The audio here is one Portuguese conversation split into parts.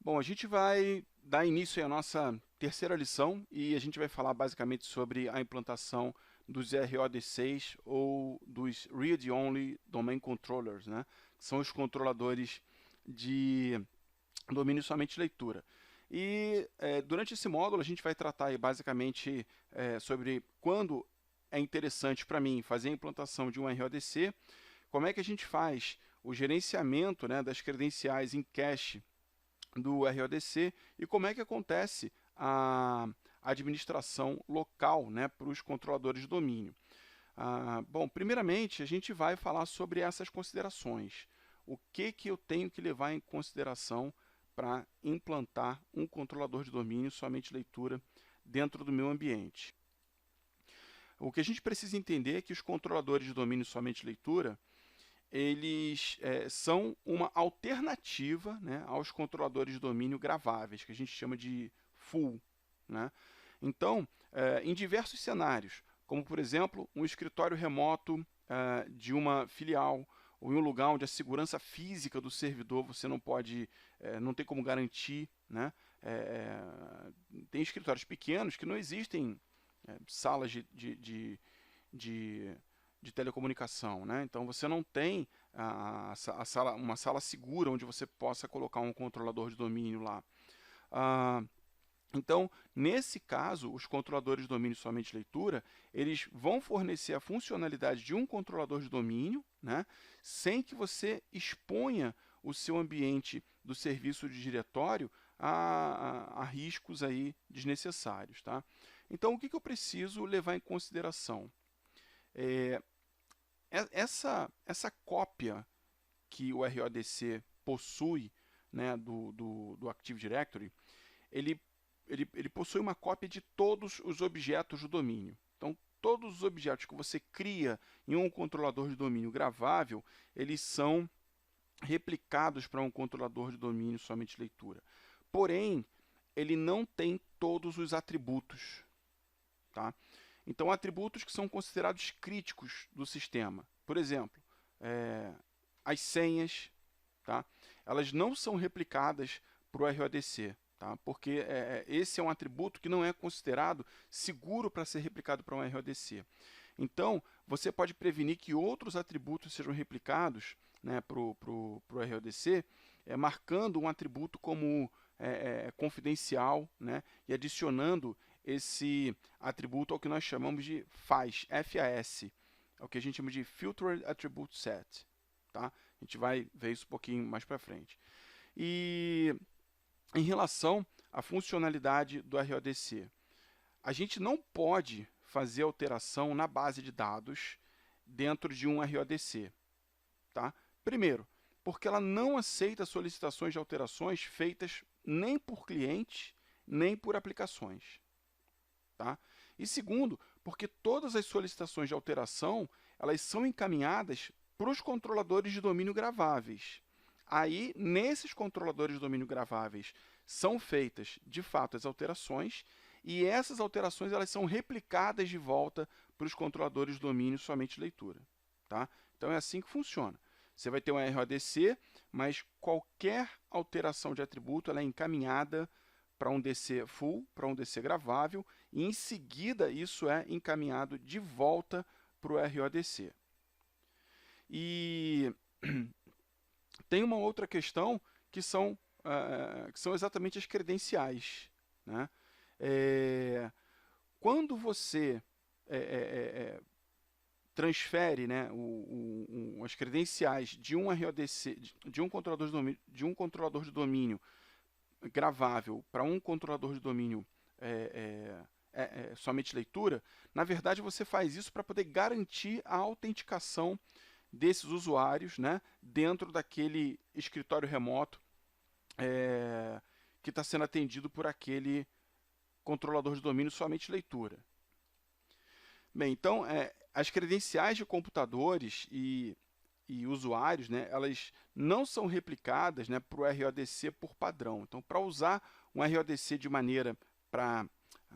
Bom, a gente vai dar início à nossa terceira lição e a gente vai falar basicamente sobre a implantação dos ROD6 ou dos Read Only Domain Controllers, né? Que são os controladores de domínio somente leitura. E durante esse módulo a gente vai tratar aí, basicamente sobre quando é interessante para mim fazer a implantação de um RODC, como é que a gente faz o gerenciamento, né, das credenciais em cache do RODC e como é que acontece a administração local, né, para os controladores de domínio. Bom, primeiramente a gente vai falar sobre essas considerações. O que eu tenho que levar em consideração para implantar um controlador de domínio somente leitura dentro do meu ambiente? O que a gente precisa entender é que os controladores de domínio somente leitura eles são uma alternativa, né, aos controladores de domínio graváveis, que a gente chama de full, né? Então, em diversos cenários, como por exemplo, um escritório remoto de uma filial, ou em um lugar onde a segurança física do servidor você não pode, não tem como garantir, né? Tem escritórios pequenos que não existem salas de, de telecomunicação, né? Então você não tem sala, uma sala segura onde você possa colocar um controlador de domínio lá. Ah, então, nesse caso, os controladores de domínio somente leitura, eles vão fornecer a funcionalidade de um controlador de domínio, né, sem que você exponha o seu ambiente do serviço de diretório a riscos aí desnecessários. Tá? Então, o que eu preciso levar em consideração? É, essa cópia que o RODC possui, né, do Active Directory, ele, ele possui uma cópia de todos os objetos do domínio. Então, todos os objetos que você cria em um controlador de domínio gravável, eles são replicados para um controlador de domínio somente leitura. Porém, ele não tem todos os atributos. Tá? Então, atributos que são considerados críticos do sistema. Por exemplo, as senhas, tá? Elas não são replicadas para o RODC, tá? Porque esse é um atributo que não é considerado seguro para ser replicado para um RODC. Então, você pode prevenir que outros atributos sejam replicados, né, para o RODC, marcando um atributo como confidencial, né, e adicionando esse atributo ao que nós chamamos de FAS, FAS, é o que a gente chama de Filtered Attribute Set. Tá? A gente vai ver isso um pouquinho mais para frente. E em relação à funcionalidade do RODC, a gente não pode fazer alteração na base de dados dentro de um RODC. Tá? Primeiro, porque ela não aceita solicitações de alterações feitas nem por clientes, nem por aplicações. Tá? E segundo, porque todas as solicitações de alteração elas são encaminhadas para os controladores de domínio graváveis. Aí, nesses controladores de domínio graváveis, são feitas, de fato, as alterações, e essas alterações elas são replicadas de volta para os controladores de domínio somente leitura. Tá? Então, é assim que funciona. Você vai ter um RODC, mas qualquer alteração de atributo ela é encaminhada para um DC full, para um DC gravável, e em seguida isso é encaminhado de volta para o RODC. E tem uma outra questão que são exatamente as credenciais. Né? É, quando você transfere, né, as credenciais de um RODC, de um controlador de domínio gravável para um controlador de domínio somente leitura, na verdade você faz isso para poder garantir a autenticação desses usuários, né, dentro daquele escritório remoto que está sendo atendido por aquele controlador de domínio somente leitura. Bem, então, as credenciais de computadores e usuários, né, elas não são replicadas, né, para o RODC por padrão. Então, para usar um RODC de maneira para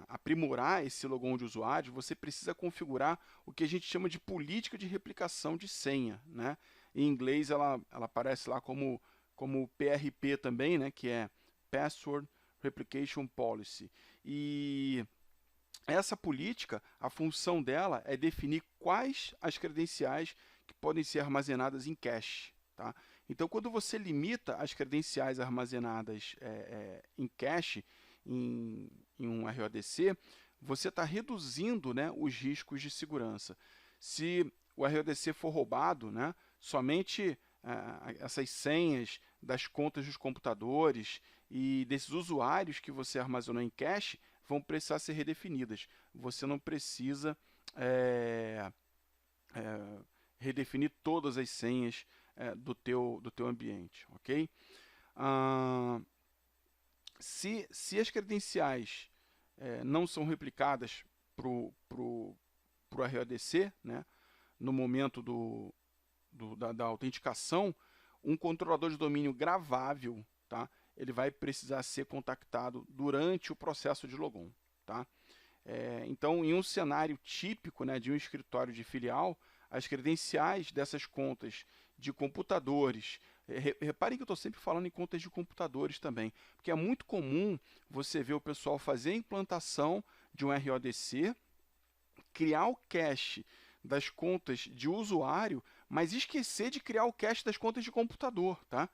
aprimorar esse logon de usuário, você precisa configurar o que a gente chama de política de replicação de senha. Né? Em inglês, ela aparece lá como PRP também, né, que é Password Replication Policy. E essa política, a função dela é definir quais as credenciais que podem ser armazenadas em cache. Tá? Então, quando você limita as credenciais armazenadas em cache, em um RODC, você está reduzindo, né, os riscos de segurança. Se o RODC for roubado, né, somente essas senhas das contas dos computadores e desses usuários que você armazenou em cache vão precisar ser redefinidas. Você não precisa redefinir todas as senhas do teu ambiente, ok? Se as credenciais não são replicadas para o RODC, né, no momento da autenticação, um controlador de domínio gravável, tá, ele vai precisar ser contactado durante o processo de logon. Tá? Então, em um cenário típico, né, de um escritório de filial, as credenciais dessas contas de computadores, reparem que eu estou sempre falando em contas de computadores também, porque é muito comum você ver o pessoal fazer a implantação de um RODC, criar o cache das contas de usuário, mas esquecer de criar o cache das contas de computador. Tá?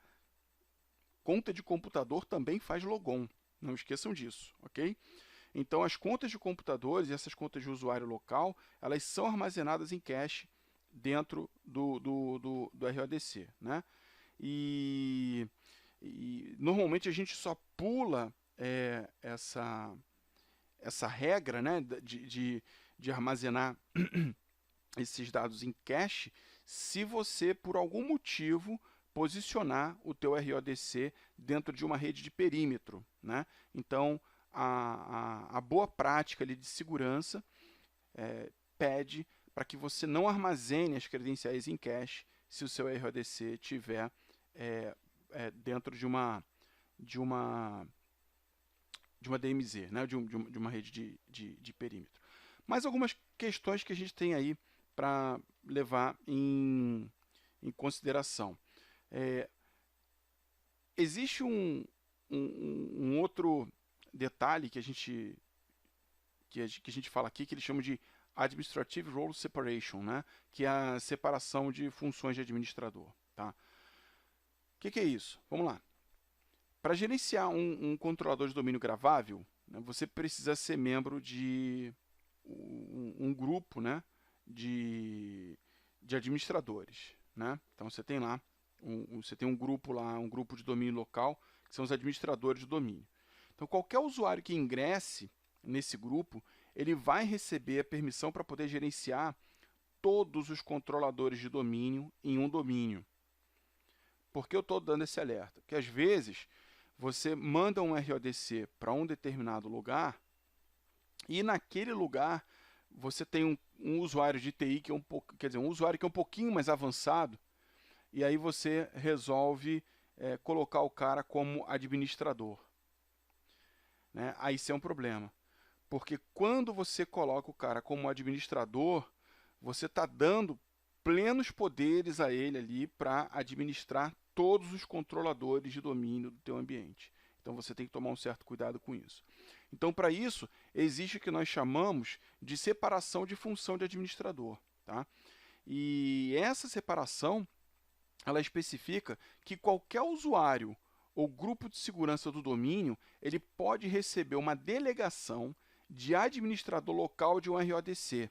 Conta de computador também faz logon, não esqueçam disso, ok? Então, as contas de computadores e essas contas de usuário local, elas são armazenadas em cache dentro do RODC, né? E normalmente a gente só pula essa regra, né, de armazenar esses dados em cache se você, por algum motivo, posicionar o teu RODC dentro de uma rede de perímetro, né? Então, a boa prática ali de segurança pede para que você não armazene as credenciais em cache se o seu RODC estiver dentro de uma DMZ, né? de uma rede de perímetro. Mais algumas questões que a gente tem aí para levar em consideração. Existe um outro detalhe que a gente fala aqui, que eles chamam de Administrative Role Separation, né? Que é a separação de funções de administrador. Tá? O que é isso? Vamos lá. Para gerenciar um controlador de domínio gravável, né, você precisa ser membro de um grupo, né, de administradores. Né? Então, você tem lá você tem um grupo de domínio local, que são os administradores de domínio. Então, qualquer usuário que ingresse nesse grupo, ele vai receber a permissão para poder gerenciar todos os controladores de domínio em um domínio. Por que eu estou dando esse alerta? Porque, às vezes, você manda um RODC para um determinado lugar e, naquele lugar, você tem um usuário de TI que é um usuário que é um pouquinho mais avançado, e aí você resolve colocar o cara como administrador. Né? Aí isso é um problema. Porque quando você coloca o cara como administrador, você está dando plenos poderes a ele ali para administrar todos os controladores de domínio do teu ambiente. Então você tem que tomar um certo cuidado com isso. Então, para isso, existe o que nós chamamos de separação de função de administrador. Tá? E essa separação, ela especifica que qualquer usuário ou grupo de segurança do domínio, ele pode receber uma delegação de administrador local de um RODC.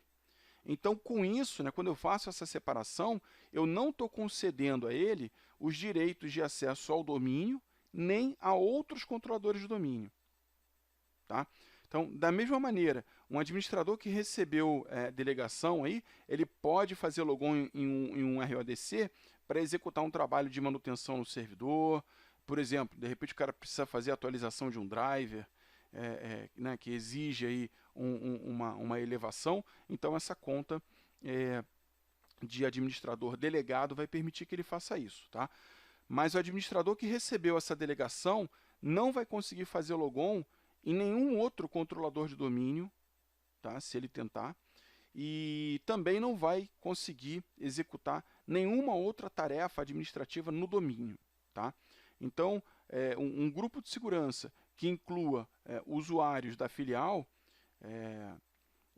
Então, com isso, né, quando eu faço essa separação, eu não estou concedendo a ele os direitos de acesso ao domínio, nem a outros controladores de domínio. Tá? Então, da mesma maneira, um administrador que recebeu delegação, aí, ele pode fazer logon em um RODC para executar um trabalho de manutenção no servidor. Por exemplo, de repente o cara precisa fazer a atualização de um driver, né, que exige aí uma elevação. Então, essa conta de administrador delegado vai permitir que ele faça isso. Tá? Mas o administrador que recebeu essa delegação não vai conseguir fazer logon em nenhum outro controlador de domínio, tá? Se ele tentar, e também não vai conseguir executar nenhuma outra tarefa administrativa no domínio. Tá? Então, um grupo de segurança que inclua usuários da filial,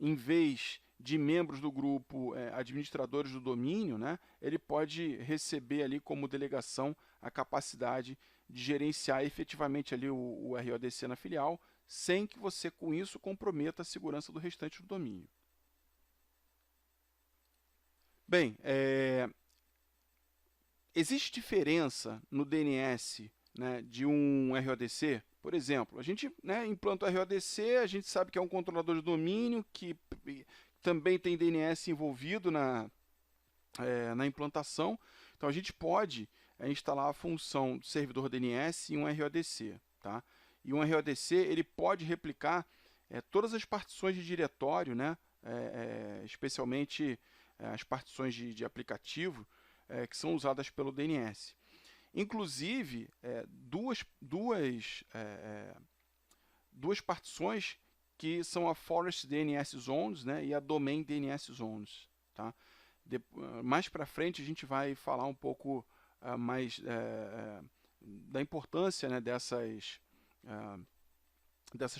em vez de membros do grupo administradores do domínio, né, ele pode receber ali como delegação a capacidade de gerenciar efetivamente ali o RODC na filial, sem que você com isso comprometa a segurança do restante do domínio. Bem, existe diferença no DNS, né, de um RODC? Por exemplo, a gente, né, implanta o RODC, a gente sabe que é um controlador de domínio que também tem DNS envolvido na implantação. Então, a gente pode instalar a função do servidor DNS em um RODC. Tá? E um RODC ele pode replicar todas as partições de diretório, né, especialmente as partições de aplicativo que são usadas pelo DNS. Inclusive, duas partições que são a Forest DNS Zones, né, e a Domain DNS Zones. Tá? Mais para frente a gente vai falar um pouco mais da importância, né, dessas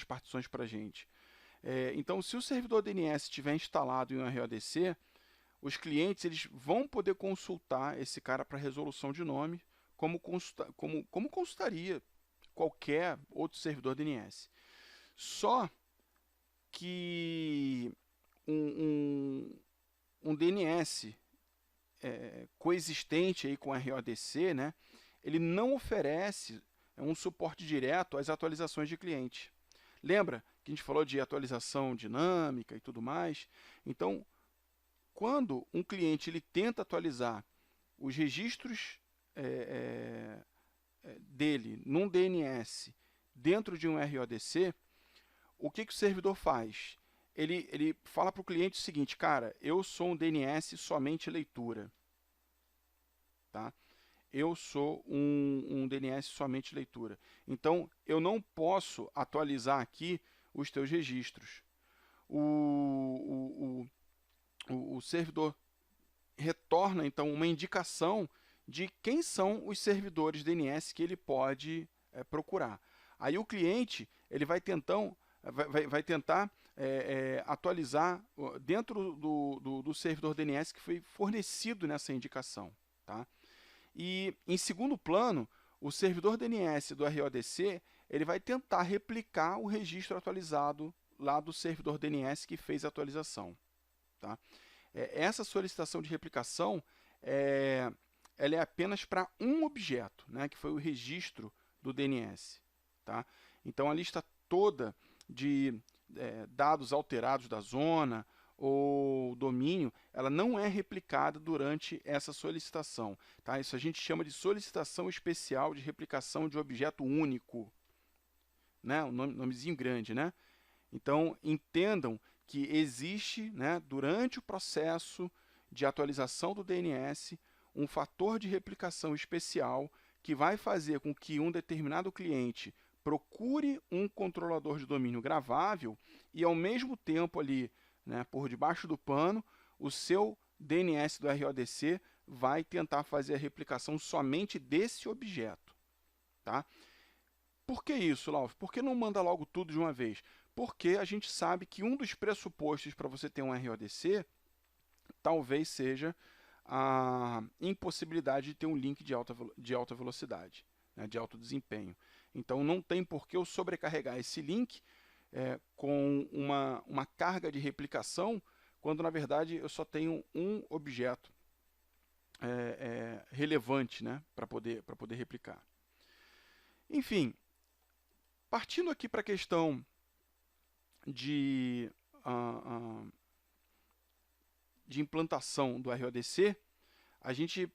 partições para a gente. Então, se o servidor DNS estiver instalado em um RODC, os clientes eles vão poder consultar esse cara para resolução de nome, como consultaria qualquer outro servidor DNS. Só que um DNS coexistente aí com RODC, né, ele não oferece um suporte direto às atualizações de cliente. Lembra que a gente falou de atualização dinâmica e tudo mais? Então, quando um cliente ele tenta atualizar os registros dele num DNS dentro de um RODC, o que o servidor faz? Ele fala para o cliente o seguinte: cara, eu sou um DNS somente leitura. Tá? Eu sou um DNS somente leitura. Então, eu não posso atualizar aqui os teus registros. O servidor retorna, então, uma indicação de quem são os servidores DNS que ele pode procurar. Aí o cliente ele vai tentar atualizar dentro do servidor DNS que foi fornecido nessa indicação. Tá? E, em segundo plano, o servidor DNS do RODC ele vai tentar replicar o registro atualizado lá do servidor DNS que fez a atualização. Tá? Essa solicitação de replicação ela é apenas para um objeto, né, que foi o registro do DNS. Tá? Então, a lista toda de dados alterados da zona ou domínio, ela não é replicada durante essa solicitação. Tá? Isso a gente chama de solicitação especial de replicação de objeto único. Né? Um nomezinho grande. Né? Então, entendam que existe, né, durante o processo de atualização do DNS, um fator de replicação especial que vai fazer com que um determinado cliente procure um controlador de domínio gravável e, ao mesmo tempo, ali, né, por debaixo do pano, o seu DNS do RODC vai tentar fazer a replicação somente desse objeto. Tá? Por que isso, Lauf? Por que não manda logo tudo de uma vez? Porque a gente sabe que um dos pressupostos para você ter um RODC talvez seja a impossibilidade de ter um link de alta velocidade, né, de alto desempenho. Então, não tem por que eu sobrecarregar esse link com uma carga de replicação, quando, na verdade, eu só tenho um objeto relevante, né, para poder replicar. Enfim, partindo aqui para a questão de implantação do RODC, a gente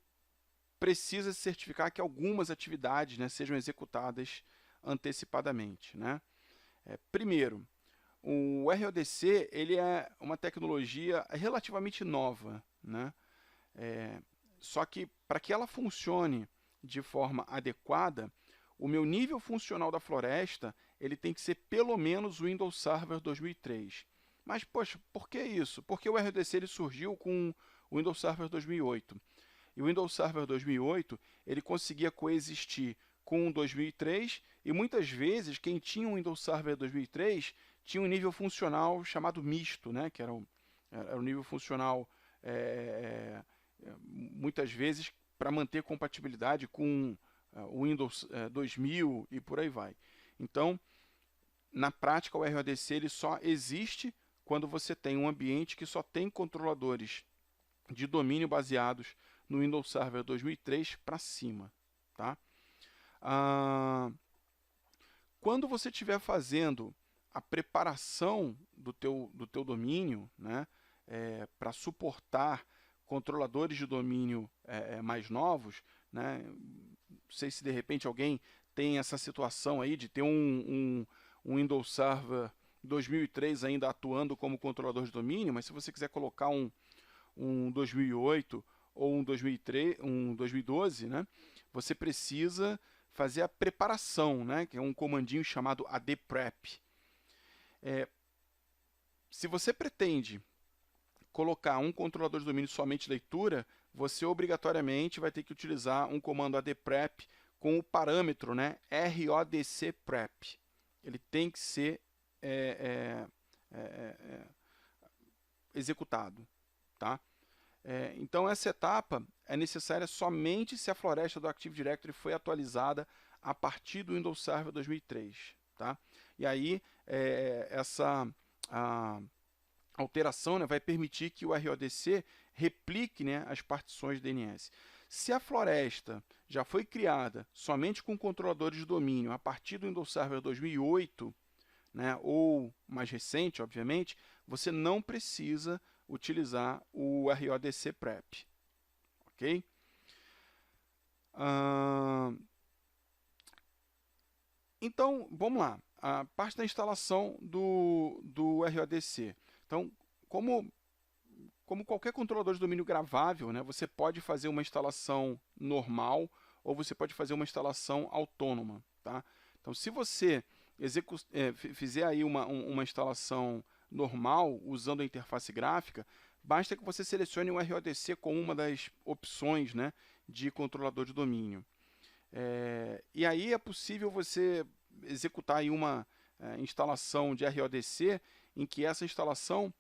precisa se certificar que algumas atividades, né, sejam executadas antecipadamente. Né? Primeiro, o RODC ele é uma tecnologia relativamente nova. Né? Só que, para que ela funcione de forma adequada, o meu nível funcional da floresta ele tem que ser pelo menos o Windows Server 2003. Mas, poxa, por que isso? Porque o RODC ele surgiu com o Windows Server 2008. E o Windows Server 2008 ele conseguia coexistir com 2003, e muitas vezes quem tinha um Windows Server 2003 tinha um nível funcional chamado misto, né? Que era o nível funcional, muitas vezes, para manter compatibilidade com o Windows 2000 e por aí vai. Então, na prática, o RODC ele só existe quando você tem um ambiente que só tem controladores de domínio baseados no Windows Server 2003 para cima. Tá? Quando você estiver fazendo a preparação do teu domínio, né, para suportar controladores de domínio mais novos, né, não sei se de repente alguém tem essa situação aí de ter um Windows Server 2003 ainda atuando como controlador de domínio, mas se você quiser colocar um 2008 ou um 2012, né, você precisa fazer a preparação, né, que é um comandinho chamado adprep. Se você pretende colocar um controlador de domínio somente leitura, você obrigatoriamente vai ter que utilizar um comando adprep com o parâmetro, né, rodcprep. Ele tem que ser executado. Tá? Então, essa etapa é necessária somente se a floresta do Active Directory foi atualizada a partir do Windows Server 2003. Tá? E aí, essa alteração, né, vai permitir que o RODC replique, né, as partições DNS. Se a floresta já foi criada somente com controladores de domínio a partir do Windows Server 2008, né, ou mais recente, obviamente, você não precisa utilizar o RODC Prep. Ok? Então, vamos lá. A parte da instalação do RODC. Então, como qualquer controlador de domínio gravável, né, você pode fazer uma instalação normal ou você pode fazer uma instalação autônoma. Tá? Então, se você fizer aí uma instalação normal usando a interface gráfica, basta que você selecione o RODC como uma das opções, né, de controlador de domínio. E aí é possível você executar aí uma instalação de RODC em que essa instalação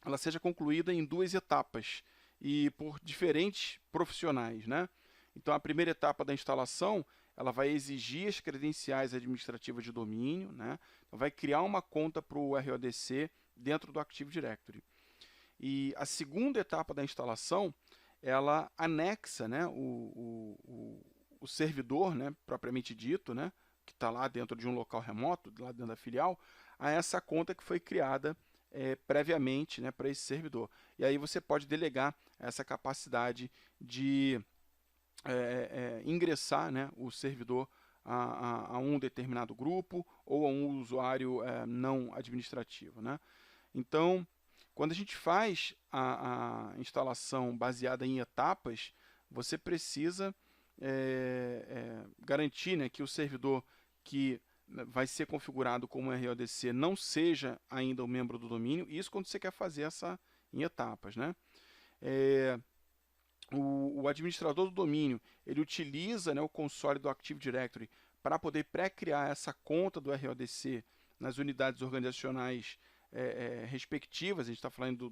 ela seja concluída em 2 etapas e por diferentes profissionais, né? Então, a primeira etapa da instalação ela vai exigir as credenciais administrativas de domínio, né? Então, vai criar uma conta para o RODC dentro do Active Directory. E a segunda etapa da instalação ela anexa, né, o servidor, né, propriamente dito, né, que está lá dentro de um local remoto, lá dentro da filial, a essa conta que foi criada previamente, né, para esse servidor. E aí você pode delegar essa capacidade de ingressar, né, o servidor a um determinado grupo ou a um usuário não administrativo. Né? Então, quando a gente faz a instalação baseada em etapas, você precisa garantir, né, que o servidor que vai ser configurado como RODC não seja ainda um membro do domínio, isso quando você quer fazer essa em etapas. Né? O administrador do domínio ele utiliza, né, o console do Active Directory para poder pré-criar essa conta do RODC nas unidades organizacionais respectivas. A gente está falando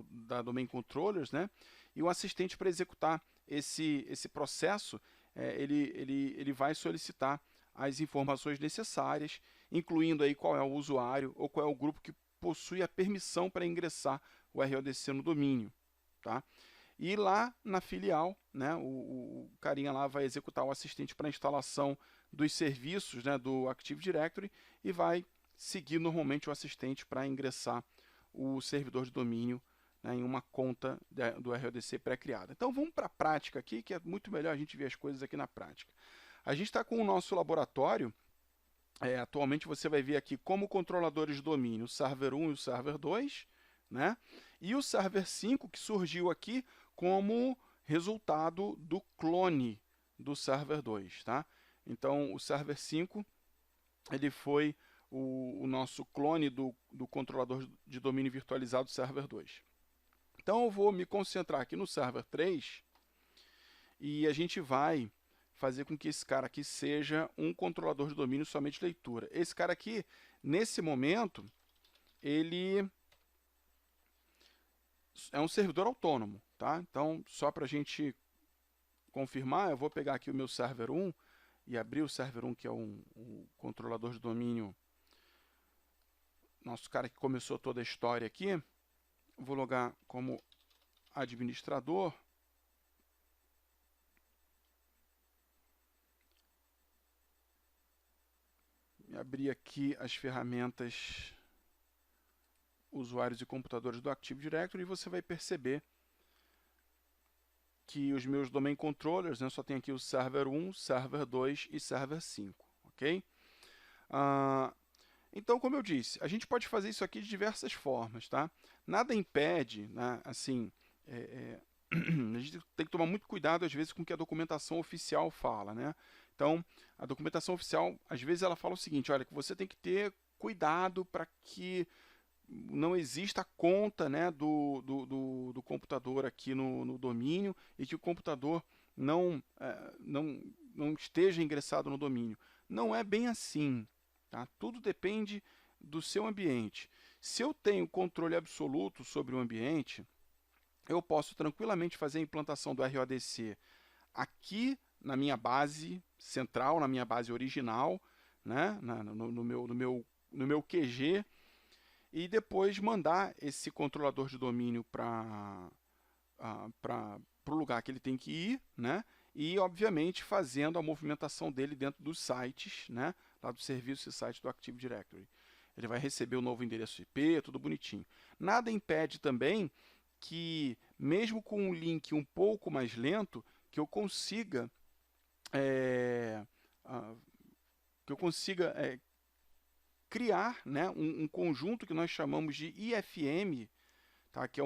da Domain Controllers, né? E o assistente para executar esse processo, ele vai solicitar as informações necessárias, incluindo aí qual é o usuário ou qual é o grupo que possui a permissão para ingressar o RODC no domínio. Tá? E lá na filial, né, o carinha lá vai executar o assistente para instalação dos serviços, né, do Active Directory e vai seguir normalmente o assistente para ingressar o servidor de domínio, né, em uma conta do RODC pré-criada. Então vamos para a prática aqui, que é muito melhor a gente ver as coisas aqui na prática. A gente está com o nosso laboratório. Atualmente você vai ver aqui como controladores de domínio o Server 1 e o Server 2, né? E o Server 5 que surgiu aqui como resultado do clone do Server 2. Tá? Então, o Server 5 ele foi o nosso clone do controlador de domínio virtualizado Server 2. Então, eu vou me concentrar aqui no Server 3 e a gente vai fazer com que esse cara aqui seja um controlador de domínio somente leitura. Esse cara aqui, nesse momento, ele é um servidor autônomo, tá? Então, só para a gente confirmar, eu vou pegar aqui o meu server 1 e abrir o server 1, que é um controlador de domínio, nosso cara que começou toda a história aqui. Vou logar como administrador. E abrir aqui as ferramentas usuários e computadores do Active Directory, e você vai perceber que os meus domain controllers, né, só tem aqui o server 1, server 2 e server 5, ok? Então, como eu disse, a gente pode fazer isso aqui de diversas formas, tá? Nada impede, né, assim, a gente tem que tomar muito cuidado, às vezes, com o que a documentação oficial fala, né? Então, a documentação oficial, às vezes, ela fala o seguinte, olha, que você tem que ter cuidado para que não exista conta, né, do computador aqui no domínio e que o computador não esteja ingressado no domínio. Não é bem assim, tá? Tudo depende do seu ambiente. Se eu tenho controle absoluto sobre o ambiente, eu posso tranquilamente fazer a implantação do RODC aqui na minha base central, na minha base original, né, no meu QG, e depois mandar esse controlador de domínio para o lugar que ele tem que ir, né? E, obviamente, fazendo a movimentação dele dentro dos sites, né? Lá do serviço e site do Active Directory. Ele vai receber o novo endereço IP, tudo bonitinho. Nada impede também que, mesmo com um link um pouco mais lento, que eu consiga criar, né, um conjunto que nós chamamos de IFM, tá? Que é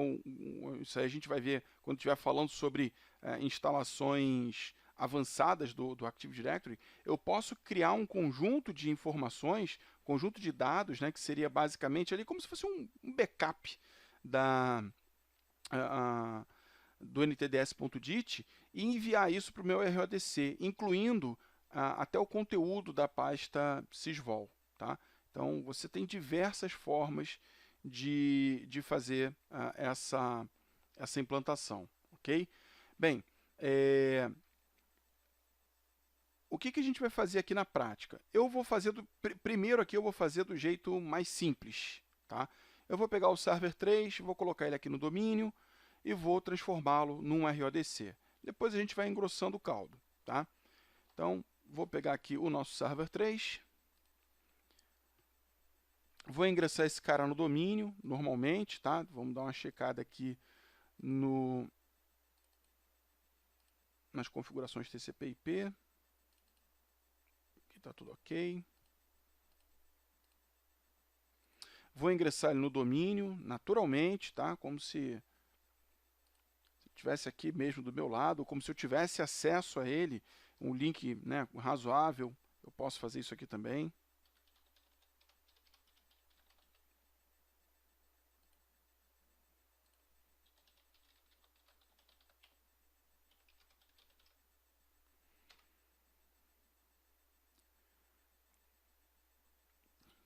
isso aí a gente vai ver quando estiver falando sobre instalações avançadas do Active Directory. Eu posso criar um conjunto de informações, conjunto de dados, né, que seria basicamente ali como se fosse um backup do ntds.dit e enviar isso para o meu RODC, incluindo até o conteúdo da pasta sysvol, tá? Então, você tem diversas formas de fazer essa implantação, ok? Bem, o que a gente vai fazer aqui na prática? Eu vou fazer, primeiro aqui eu vou fazer do jeito mais simples, tá? Eu vou pegar o server 3, vou colocar ele aqui no domínio e vou transformá-lo num RODC. Depois a gente vai engrossando o caldo, tá? Então, vou pegar aqui o nosso server 3. Vou ingressar esse cara no domínio, normalmente, tá? Vamos dar uma checada aqui nas configurações TCP/IP. Aqui está tudo ok. Vou ingressar ele no domínio, naturalmente, tá? Como se estivesse aqui mesmo do meu lado, como se eu tivesse acesso a ele, um link, né, razoável. Eu posso fazer isso aqui também.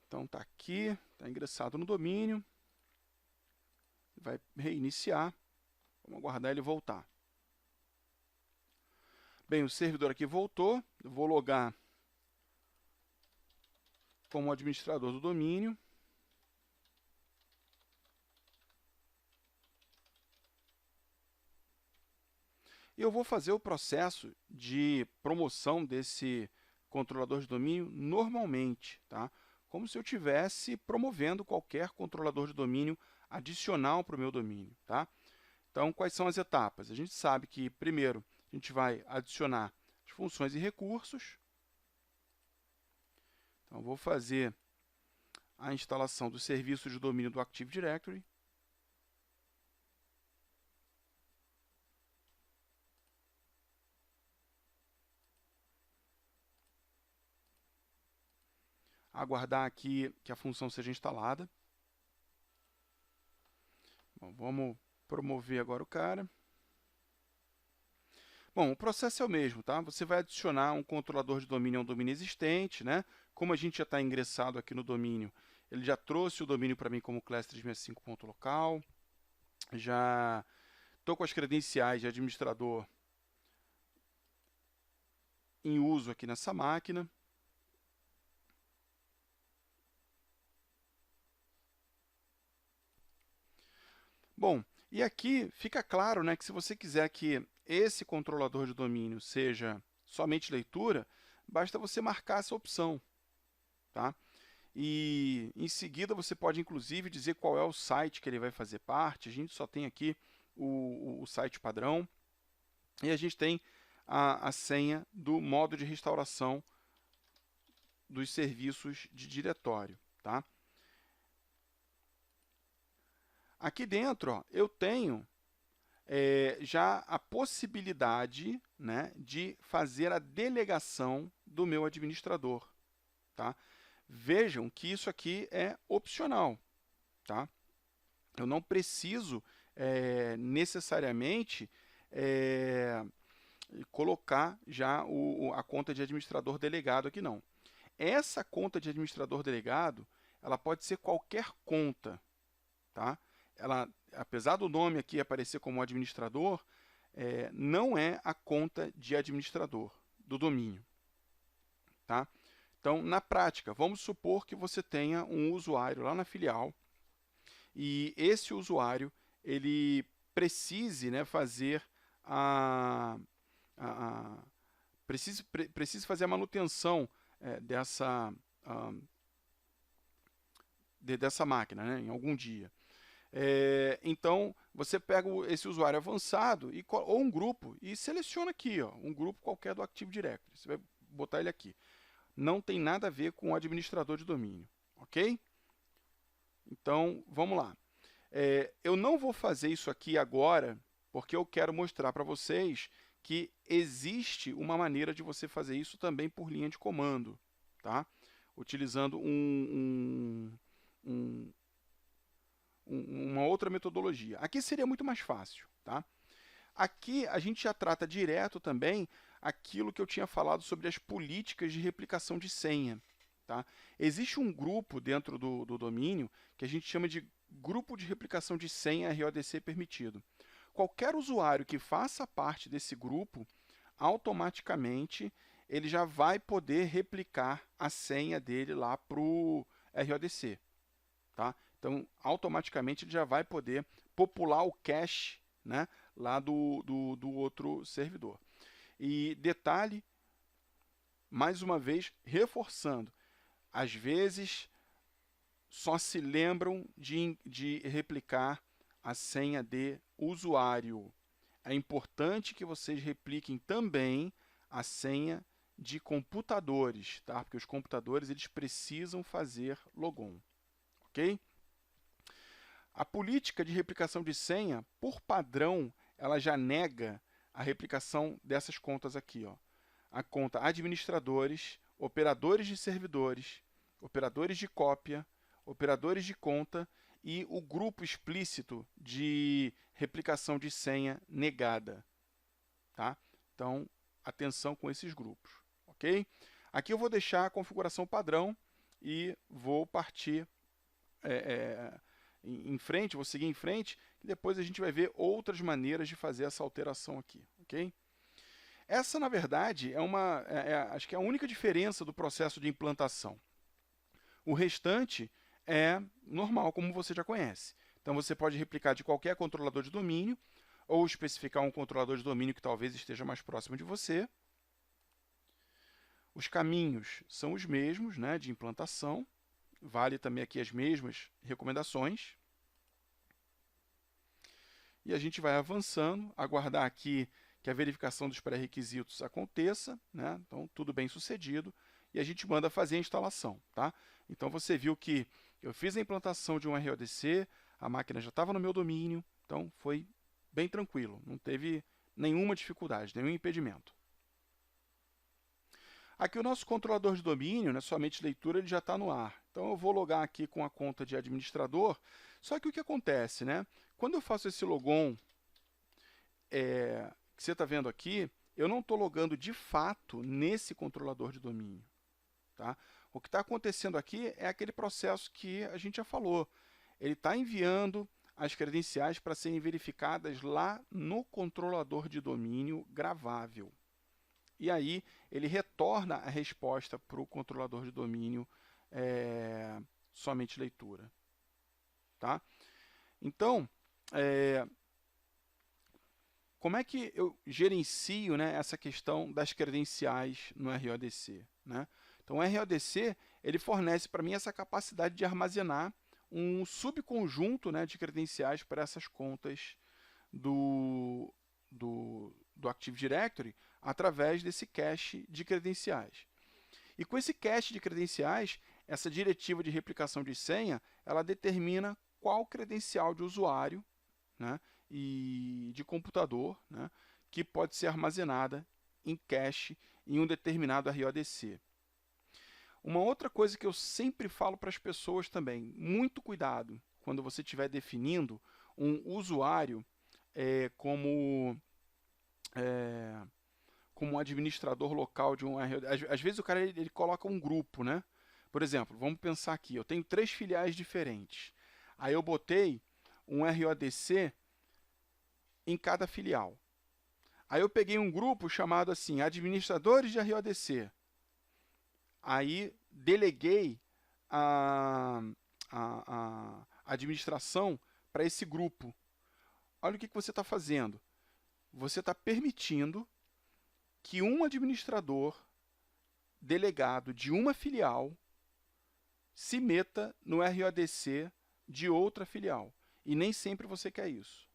Então está aqui, está ingressado no domínio, vai reiniciar, vamos aguardar ele voltar. Bem, o servidor aqui voltou, eu vou logar como administrador do domínio. E eu vou fazer o processo de promoção desse controlador de domínio normalmente, tá? Como se eu estivesse promovendo qualquer controlador de domínio adicional para o meu domínio, tá? Então, quais são as etapas? A gente sabe que, primeiro, a gente vai adicionar as funções e recursos. Então, vou fazer a instalação do serviço de domínio do Active Directory. Aguardar aqui que a função seja instalada. Bom, vamos promover agora o cara. Bom, o processo é o mesmo, tá? Você vai adicionar um controlador de domínio a um domínio existente, né? Como a gente já está ingressado aqui no domínio, ele já trouxe o domínio para mim como class365.local, já estou com as credenciais de administrador em uso aqui nessa máquina. Bom, e aqui fica claro, né, que se você quiser que esse controlador de domínio seja somente leitura, basta você marcar essa opção, tá? E em seguida você pode inclusive dizer qual é o site que ele vai fazer parte. A gente só tem aqui o site padrão e a gente tem a senha do modo de restauração dos serviços de diretório, tá? Aqui dentro, ó, eu tenho já a possibilidade, né, de fazer a delegação do meu administrador, tá? Vejam que isso aqui é opcional, tá? Eu não preciso necessariamente colocar já a conta de administrador delegado aqui, não. Essa conta de administrador delegado, ela pode ser qualquer conta, tá? Ela, apesar do nome aqui aparecer como administrador, não é a conta de administrador do domínio, tá? Então, na prática, vamos supor que você tenha um usuário lá na filial e esse usuário ele precise, né, fazer precise fazer a manutenção dessa máquina, né, em algum dia. Então, você pega esse usuário avançado ou um grupo e seleciona aqui, ó, um grupo qualquer do Active Directory. Você vai botar ele aqui. Não tem nada a ver com o administrador de domínio, ok? Então, vamos lá. Eu não vou fazer isso aqui agora, porque eu quero mostrar para vocês que existe uma maneira de você fazer isso também por linha de comando, tá? Utilizando uma outra metodologia. Aqui seria muito mais fácil, tá? Aqui a gente já trata direto também aquilo que eu tinha falado sobre as políticas de replicação de senha, tá? Existe um grupo dentro do domínio que a gente chama de grupo de replicação de senha RODC permitido. Qualquer usuário que faça parte desse grupo, automaticamente ele já vai poder replicar a senha dele lá para o RODC, tá? Então, automaticamente ele já vai poder popular o cache, né, lá do outro servidor. E detalhe, mais uma vez, reforçando, às vezes só se lembram de replicar a senha de usuário. É importante que vocês repliquem também a senha de computadores, tá? Porque os computadores eles precisam fazer logon, ok? A política de replicação de senha, por padrão, ela já nega a replicação dessas contas aqui, ó. A conta administradores, operadores de servidores, operadores de cópia, operadores de conta e o grupo explícito de replicação de senha negada, tá? Então, atenção com esses grupos, ok? Aqui eu vou deixar a configuração padrão e vou partir em frente, vou seguir em frente, e depois a gente vai ver outras maneiras de fazer essa alteração aqui, ok? Essa, na verdade, acho que é a única diferença do processo de implantação. O restante é normal, como você já conhece. Então, você pode replicar de qualquer controlador de domínio, ou especificar um controlador de domínio que talvez esteja mais próximo de você. Os caminhos são os mesmos, né, de implantação. Vale também aqui as mesmas recomendações. E a gente vai avançando, aguardar aqui que a verificação dos pré-requisitos aconteça, né? Então, tudo bem sucedido, e a gente manda fazer a instalação, tá? Então, você viu que eu fiz a implantação de um RODC, a máquina já estava no meu domínio, então foi bem tranquilo, não teve nenhuma dificuldade, nenhum impedimento. Aqui o nosso controlador de domínio, né, somente leitura, ele já está no ar. Então, eu vou logar aqui com a conta de administrador, só que o que acontece, né? Quando eu faço esse logon, que você está vendo aqui, eu não estou logando de fato nesse controlador de domínio. Tá? O que está acontecendo aqui é aquele processo que a gente já falou. Ele está enviando as credenciais para serem verificadas lá no controlador de domínio gravável. E aí ele retorna a resposta para o controlador de domínio somente leitura. Tá? Então, como é que eu gerencio, né, essa questão das credenciais no RODC? Né? Então, o RODC ele fornece para mim essa capacidade de armazenar um subconjunto, né, de credenciais para essas contas do Active Directory através desse cache de credenciais. E com esse cache de credenciais, essa diretiva de replicação de senha, ela determina qual credencial de usuário, né, e de computador, né, que pode ser armazenada em cache em um determinado RODC. Uma outra coisa que eu sempre falo para as pessoas também, muito cuidado quando você estiver definindo um usuário como administrador local de um RODC. Às vezes o cara ele coloca um grupo, né? Por exemplo, vamos pensar aqui, eu tenho 3 filiais diferentes. Aí eu botei um RODC em cada filial. Aí eu peguei um grupo chamado assim, administradores de RODC. Aí deleguei a administração para esse grupo. Olha o que você está fazendo. Você está permitindo que um administrador delegado de uma filial se meta no RODC de outra filial. E nem sempre você quer isso.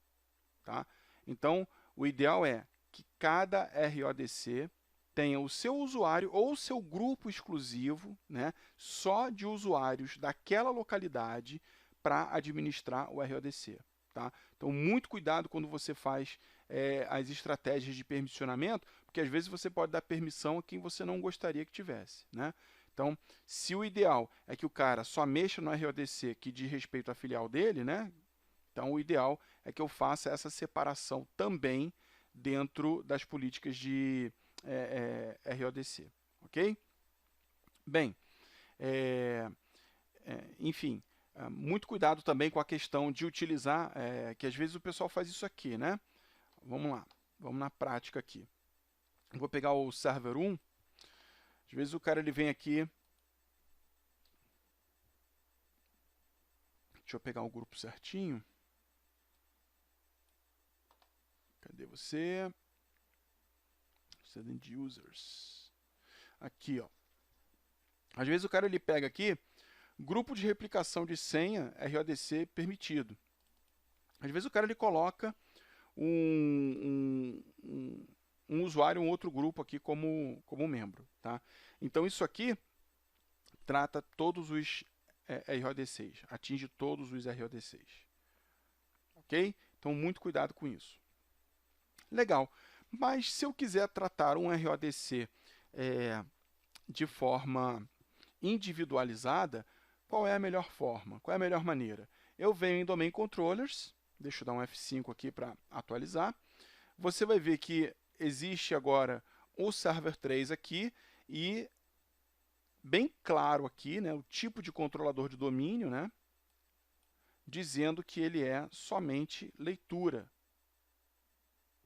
Tá? Então, o ideal é que cada RODC tenha o seu usuário ou o seu grupo exclusivo, né, só de usuários daquela localidade para administrar o RODC. Tá? Então, muito cuidado quando você faz as estratégias de permissionamento, porque às vezes você pode dar permissão a quem você não gostaria que tivesse. Né? Então, se o ideal é que o cara só mexa no RODC que diz respeito à filial dele, né, então o ideal é que eu faça essa separação também dentro das políticas de RODC. Ok? Bem, enfim, muito cuidado também com a questão de utilizar, que às vezes o pessoal faz isso aqui, né? Vamos lá, vamos na prática aqui. Eu vou pegar o server 1. Às vezes o cara ele vem aqui. Deixa eu pegar o grupo certinho. Cadê você? Student Users. Aqui, ó. Às vezes o cara ele pega aqui, grupo de replicação de senha RODC permitido. Às vezes o cara ele coloca um usuário, um outro grupo aqui como membro. Tá? Então isso aqui trata todos os RODCs, atinge todos os RODCs. Ok? Então muito cuidado com isso. Legal. Mas se eu quiser tratar um RODC de forma individualizada, qual é a melhor forma? Qual é a melhor maneira? Eu venho em Domain Controllers, deixa eu dar um F5 aqui para atualizar. Você vai ver que existe agora o Server 3 aqui e bem claro aqui, né, o tipo de controlador de domínio, né, dizendo que ele é somente leitura.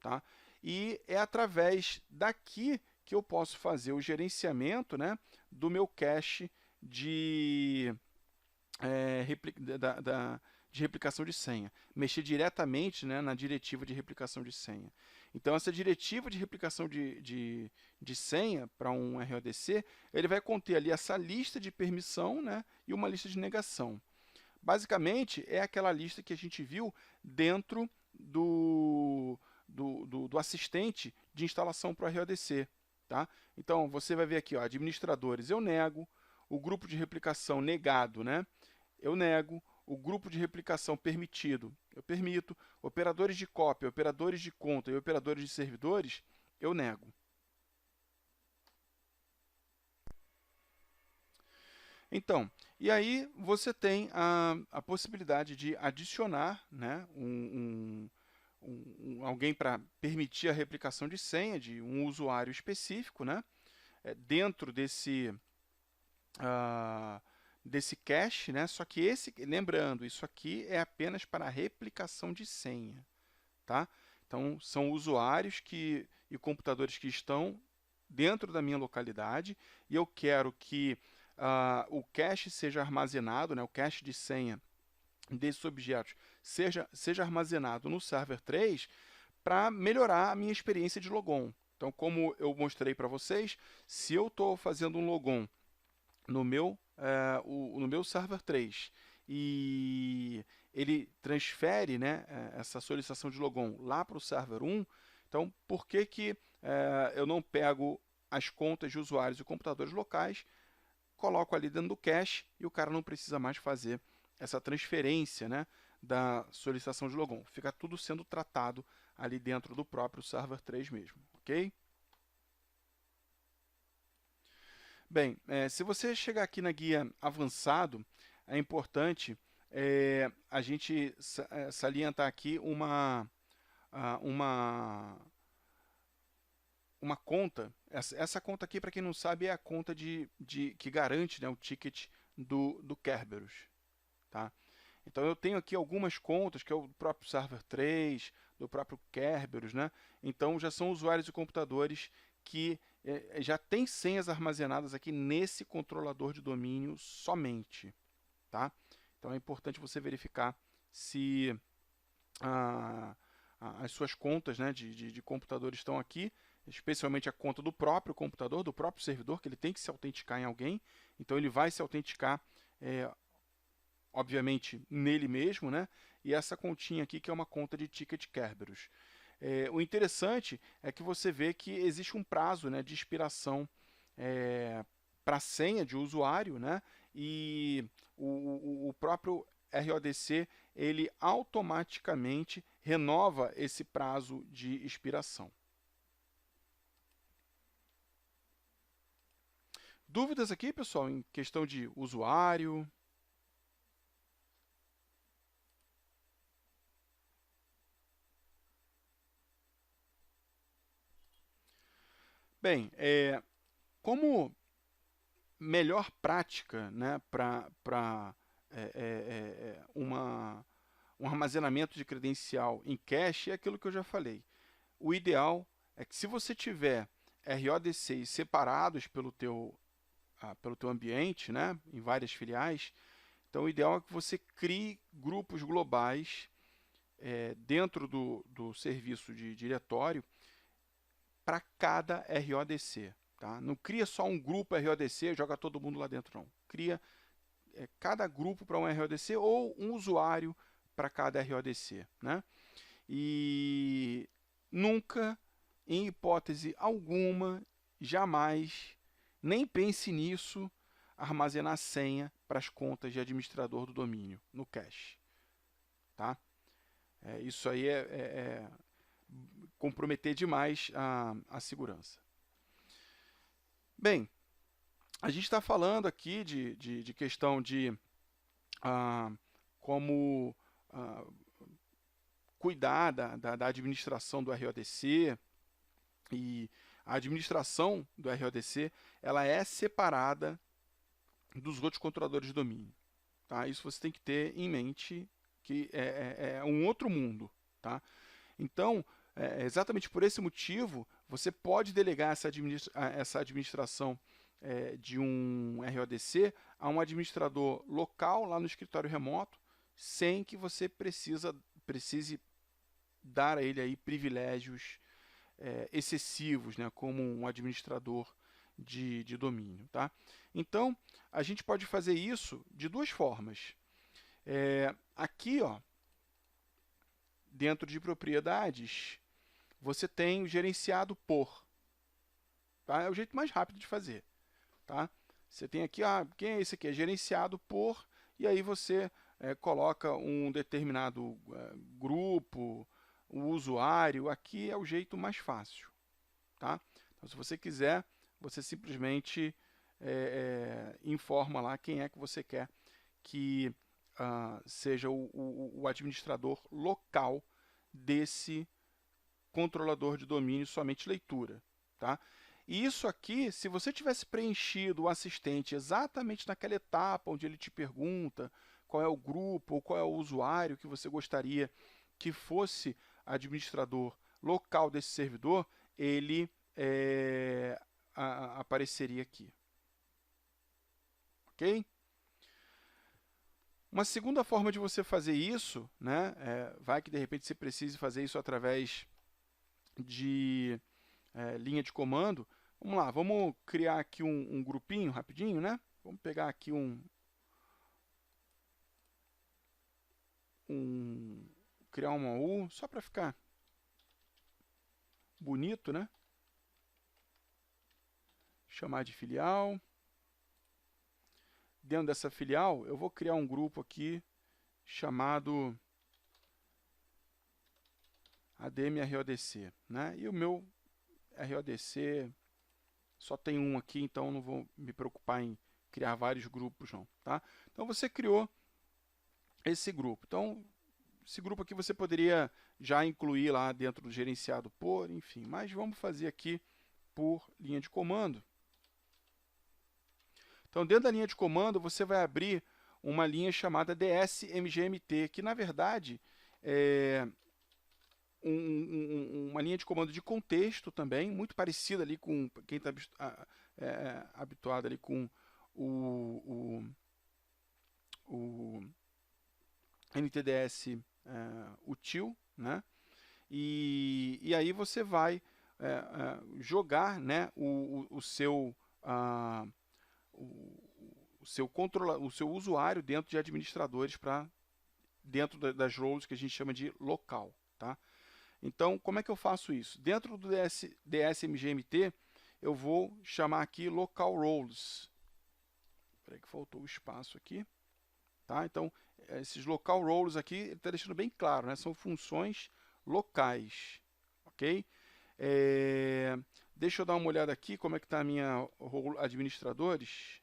Tá? E é através daqui que eu posso fazer o gerenciamento, né, do meu cache de replicação de senha. Mexer diretamente, né, na diretiva de replicação de senha. Então, essa diretiva de replicação de senha para um RODC, ele vai conter ali essa lista de permissão, né, e uma lista de negação. Basicamente, é aquela lista que a gente viu dentro do assistente de instalação para o RODC. Tá? Então, você vai ver aqui, ó, administradores, eu nego, o grupo de replicação negado, né? Eu nego, o grupo de replicação permitido, eu permito, operadores de cópia, operadores de conta e operadores de servidores, eu nego. Então, e aí você tem a possibilidade de adicionar, né, alguém para permitir a replicação de senha de um usuário específico, né? Dentro desse cache, né? Só que lembrando, isso aqui é apenas para a replicação de senha, tá? Então, são usuários e computadores que estão dentro da minha localidade e eu quero que o cache seja armazenado, né? O cache de senha desses objetos seja armazenado no server 3 para melhorar a minha experiência de logon. Então, como eu mostrei para vocês, se eu estou fazendo um logon no meu server 3 e ele transfere, né, essa solicitação de logon lá para o server 1, então por que eu não pego as contas de usuários e computadores locais, coloco ali dentro do cache e o cara não precisa mais fazer essa transferência, né, da solicitação de logon. Fica tudo sendo tratado ali dentro do próprio server 3 mesmo, ok? Bem, se você chegar aqui na guia avançado, é importante a gente salientar aqui uma conta. Essa conta aqui, para quem não sabe, é a conta que garante, né, o ticket do Kerberos. Tá? Então eu tenho aqui algumas contas, que é o próprio Server 3, do próprio Kerberos, né? Então já são usuários e computadores que já têm senhas armazenadas aqui nesse controlador de domínio somente. Tá? Então é importante você verificar se as suas contas, né, de computador estão aqui, especialmente a conta do próprio computador, do próprio servidor, que ele tem que se autenticar em alguém. Então ele vai se autenticar obviamente nele mesmo, né? E essa continha aqui que é uma conta de ticket Kerberos. O interessante é que você vê que existe um prazo, né, de expiração para a senha de usuário, né? E o próprio RODC ele automaticamente renova esse prazo de expiração. Dúvidas aqui, pessoal, em questão de usuário? Bem, como melhor prática, né, para um armazenamento de credencial em cache é aquilo que eu já falei. O ideal é que se você tiver RODCs separados pelo teu ambiente, né, em várias filiais, então o ideal é que você crie grupos globais dentro do serviço de diretório para cada RODC. Tá? Não cria só um grupo RODC e joga todo mundo lá dentro, não. Cria cada grupo para um RODC ou um usuário para cada RODC. Né? E nunca, em hipótese alguma, jamais, nem pense nisso, armazenar senha para as contas de administrador do domínio no cache. Tá? Isso aí comprometer demais a segurança. Bem, a gente está falando aqui de questão de como cuidar da administração do RODC, e a administração do RODC ela é separada dos outros controladores de domínio. Tá? Isso você tem que ter em mente, que é um outro mundo. Tá? Então, exatamente por esse motivo, você pode delegar essa administração de um RODC a um administrador local lá no escritório remoto, sem que você precise dar a ele aí privilégios excessivos, né, como um administrador de domínio. Tá? Então, a gente pode fazer isso de duas formas. Aqui, ó, dentro de propriedades, você tem o gerenciado por. Tá? É o jeito mais rápido de fazer. Tá? Você tem aqui, quem é esse aqui? É gerenciado por, e aí você coloca um determinado grupo, o usuário. Aqui é o jeito mais fácil. Tá? Então, se você quiser, você simplesmente informa lá quem é que você quer que seja o administrador local desse controlador de domínio somente leitura, tá? E isso aqui, se você tivesse preenchido o assistente exatamente naquela etapa onde ele te pergunta qual é o grupo ou qual é o usuário que você gostaria que fosse administrador local desse servidor, ele apareceria aqui. Ok? Uma segunda forma de você fazer isso, né, vai que de repente você precise fazer isso através de linha de comando. Vamos lá, vamos criar aqui um grupinho rapidinho, né? Vamos pegar aqui criar uma U, só para ficar bonito, né? Chamar de filial. Dentro dessa filial, eu vou criar um grupo aqui chamado ADM RODC, né? E o meu RODC só tem um aqui, então não vou me preocupar em criar vários grupos, não, tá? Então você criou esse grupo. Então, esse grupo aqui você poderia já incluir lá dentro do gerenciado por, enfim, mas vamos fazer aqui por linha de comando. Então, dentro da linha de comando, você vai abrir uma linha chamada dsmgmt, que na verdade é uma linha de comando de contexto também, muito parecida ali com quem está habituado ali com o NTDS util, né? E aí você vai jogar, né, o seu usuário dentro de administradores para dentro das roles que a gente chama de local, tá? Então, como é que eu faço isso? Dentro do dsmgmt, eu vou chamar aqui local roles. Espera aí que faltou o espaço aqui, tá? Então, esses local roles aqui, ele está deixando bem claro, né? São funções locais, ok? Deixa eu dar uma olhada aqui como é que está a minha role administradores.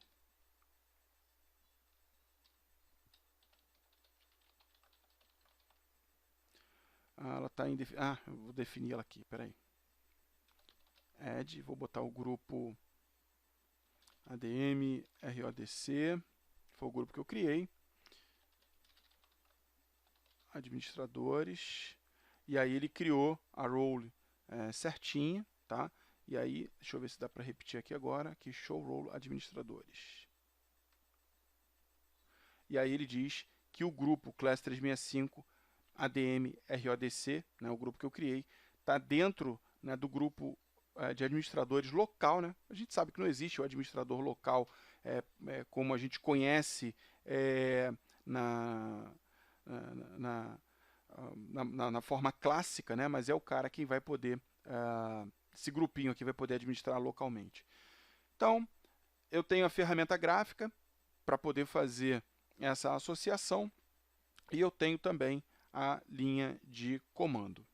Ela está em... eu vou definir ela aqui, peraí. Add, vou botar o grupo ADM RODC, foi o grupo que eu criei. Administradores, e aí ele criou a role certinha, tá? E aí, deixa eu ver se dá para repetir aqui agora, aqui show role administradores. E aí ele diz que o grupo Class 365 ADM RODC, né, o grupo que eu criei, está dentro, né, do grupo de administradores local, né? A gente sabe que não existe o administrador local como a gente conhece na forma clássica, né? Mas é o cara que vai poder, esse grupinho aqui vai poder administrar localmente. Então, eu tenho a ferramenta gráfica para poder fazer essa associação e eu tenho também a linha de comando.